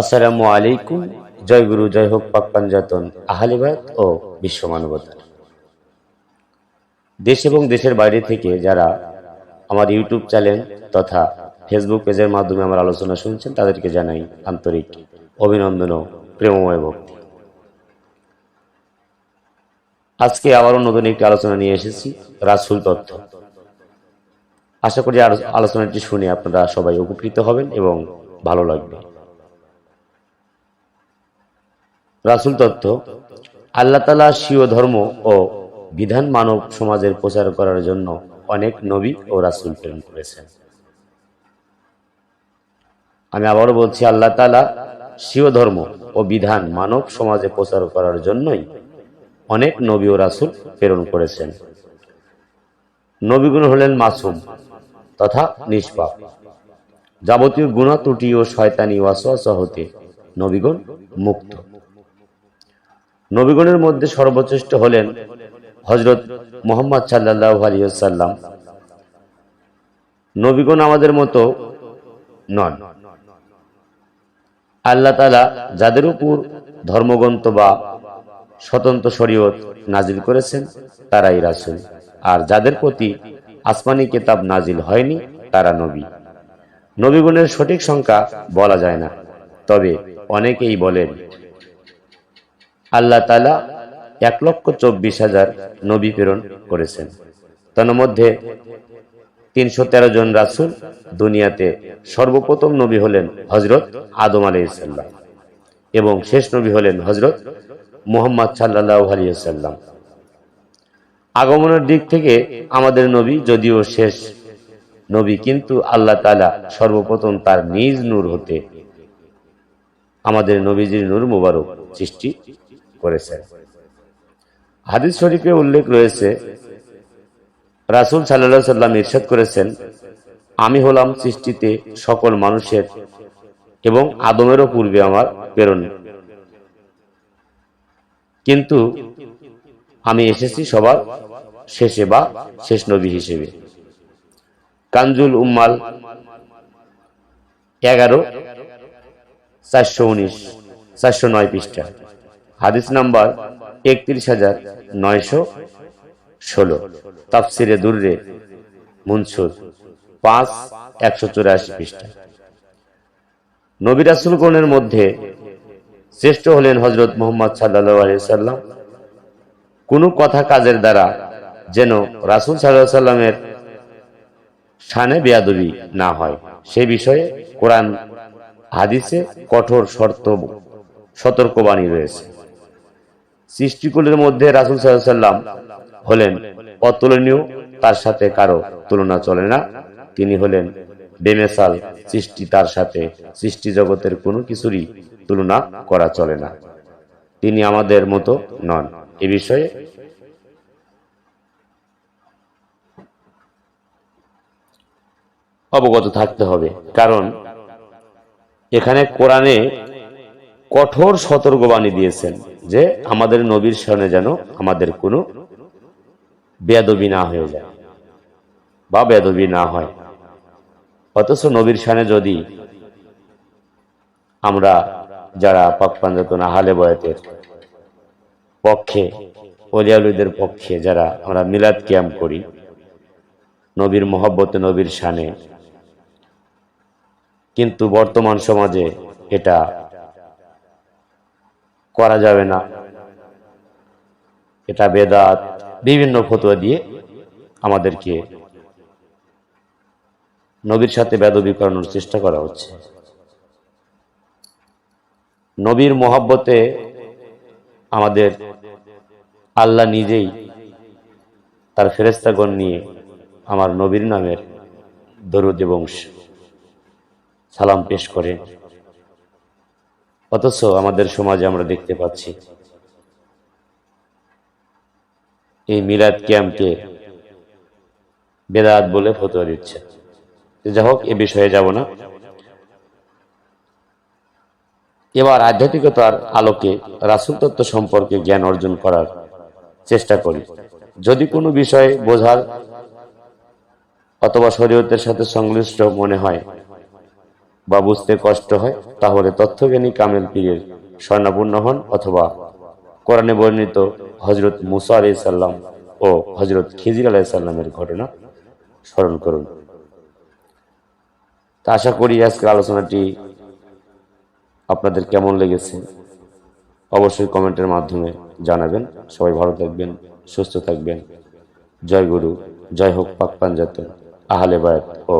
আসসালামু আলাইকুম। জয় গুরু, জয় হোক পাক পাঞ্জাতন আহলে বায়াত ও বিশ্ব মানবতার। দেশ এবং দেশের বাইরে থেকে যারা আমার ইউটিউব চ্যানেল তথা ফেসবুক পেজের মাধ্যমে আমার আলোচনা শুনছেন, তাদেরকে জানাই আন্তরিক অভিনন্দন ও প্রেমময় ভক্তি। আজকে আবারও নতুন একটি আলোচনা নিয়ে এসেছি, রাসূল তথ্য। আশা করি আলোচনাটি শুনে আপনারা সবাই উপকৃত হবেন এবং ভালো লাগবে। রাসূল তত্ত্ব: আল্লাহ তাআলা স্বীয় ধর্ম ও বিধান মানব সমাজের প্রচার করার জন্য অনেক নবী ও রাসূল প্রেরণ করেছেন। আমি আবারও বলছি, আল্লাহ তাআলা স্বীয় ধর্ম ও বিধান মানব সমাজে প্রচার করার জন্যই অনেক নবী ও রাসূল প্রেরণ করেছেন। নবীগণ হলেন মাসুম তথা নিষ্পাপ। যাবতীয় গুনাহ ত্রুটি ও শয়তানি ওয়াসওয়াসা হতে নবীগণ মুক্ত। নবীগণের মধ্যে সর্বশ্রেষ্ঠ হলেন হযরত মুহাম্মদ সাল্লাল্লাহু আলাইহি ওয়াসাল্লাম। নবীগণ আমাদের মতো নন। আল্লাহ তাআলা যাদের উপর ধর্মগ্রন্থ বা স্বতন্ত্র শরীয়ত নাজিল করেছেন তারাই রাসূল, আর যাদের প্রতি আসমানি কিতাব নাজিল হয়নি তারা নবী। নবীগণের সঠিক সংখ্যা বলা যায় না, তবে অনেকেই বলেন আল্লাহ তাআলা 1,24,000 নবী প্রেরণ করেছেন। তন্মধ্যে 313 জন রাসূল। দুনিয়াতে সর্বপ্রথম নবী হলেন হযরত আদম আলাইহিস সালাম এবং শেষ নবী হলেন হযরত মুহাম্মদ সাল্লাল্লাহু আলাইহি ওয়াসাল্লাম। আগমনের দিক থেকে আমাদের নবী যদিও শেষ নবী, কিন্তু আল্লাহ তাআলা সর্বপ্রথম তার নিজ নূর হতে আমাদের নবীজির নূর মুবারক সৃষ্টি করেছেন। হাদিস শরীফে উল্লেখ রয়েছে, রাসূল সাল্লাল্লাহু আলাইহি সাল্লাম ইরশাদ করেছেন, আমি হলাম সৃষ্টিতে সকল মানুষের এবং আদমেরও পূর্বে আমার প্রেরণ, কিন্তু আমি এসেছি সবার শেষে বা শেষ নবী হিসেবে। কানজুল উম্মাল 11/419 পৃষ্ঠা, হাদিস নাম্বার 31,916, তাফসিরে দুররে মুনসুর 5/184 পৃষ্ঠা। নবী রাসূলগণের মধ্যে শ্রেষ্ঠ হলেন হযরত মুহাম্মদ সাল্লাল্লাহু আলাইহি ওয়াসাল্লাম। কোন কথা কাজের দ্বারা যেন রাসূল সাল্লাল্লাহু আলাইহি ওয়াসাল্লামের শানে বেয়াদবি না হয়, সে বিষয়ে কোরআন হাদিসে কঠোর সতর্কবাণী রয়েছে। সৃষ্টিকুলের মধ্যে রাসূল সাল্লাল্লাহু আলাইহি ওয়াসাল্লাম হলেন অতুলনীয়, তার সাথে কারো তুলনা চলে না। তিনি হলেন বেমেসাল সৃষ্টি, তার সাথে সৃষ্টি জগতের কোনো কিছুরই তুলনা করা চলে না। তিনি আমাদের মতো নন। এ বিষয়ে অবগত থাকতে হবে, কারণ এখানে কোরআনে কঠোর সতর্কবাণী দিয়েছেন যে আমাদের নবীর শানে যেন আমাদের কোনো বেয়াদবি না হয়ে যায় বা বেয়াদবি না হয়। অথচ নবীর শানে যদি আমরা যারা পাক পাঞ্জাতন আহলে বায়াতের পক্ষে, ওলিয়াউলিদের পক্ষে যারা আমরা মিলাদ কিয়াম করি নবীর মহব্বতে, নবীর শানে, কিন্তু বর্তমান সমাজে এটা করা যাবে না, এটা বেদাত, বিভিন্ন ফতোয়া দিয়ে আমাদেরকে নবীর সাথে বেয়াদবি করানোর চেষ্টা করা হচ্ছে। নবীর মহব্বতে আমাদের আল্লাহ নিজেই তার ফেরেশতাগণ নিয়ে আমার নবীর নামের দরুদ এবং সালাম পেশ করে। অথচ আমাদের সমাজে আমরা দেখতে পাচ্ছি এই মিলাদ কিয়ামকে বেদাত বলে ফতোয়া দিচ্ছে। যাই হোক, এ বিষয়ে যাব না। এবার আধ্যাত্মিকতার আলোকে রাসূল তত্ত্ব সম্পর্কে জ্ঞান অর্জন করার চেষ্টা করি। যদি কোনো বিষয় বোঝার অথবা শরীয়তের সাথে সংশ্লিষ্ট মনে হয় বা বুঝতে কষ্ট হয়, তাহলে তথ্যজ্ঞানী কামেল পীরের স্বর্ণাপন্ন হন, অথবা কোরআনে বর্ণিত হজরত মুসা আলাইহিস সালাম ও হজরত খিজির আলাইহিস সালামের ঘটনা স্মরণ করুন। তা আশা করি আজকের আলোচনাটি আপনাদের কেমন লেগেছে অবশ্যই কমেন্টের মাধ্যমে জানাবেন। সবাই ভালো থাকবেন, সুস্থ থাকবেন। জয় গুরু, জয় হোক পাক পাঞ্জাতন, আহলে বায়াত ও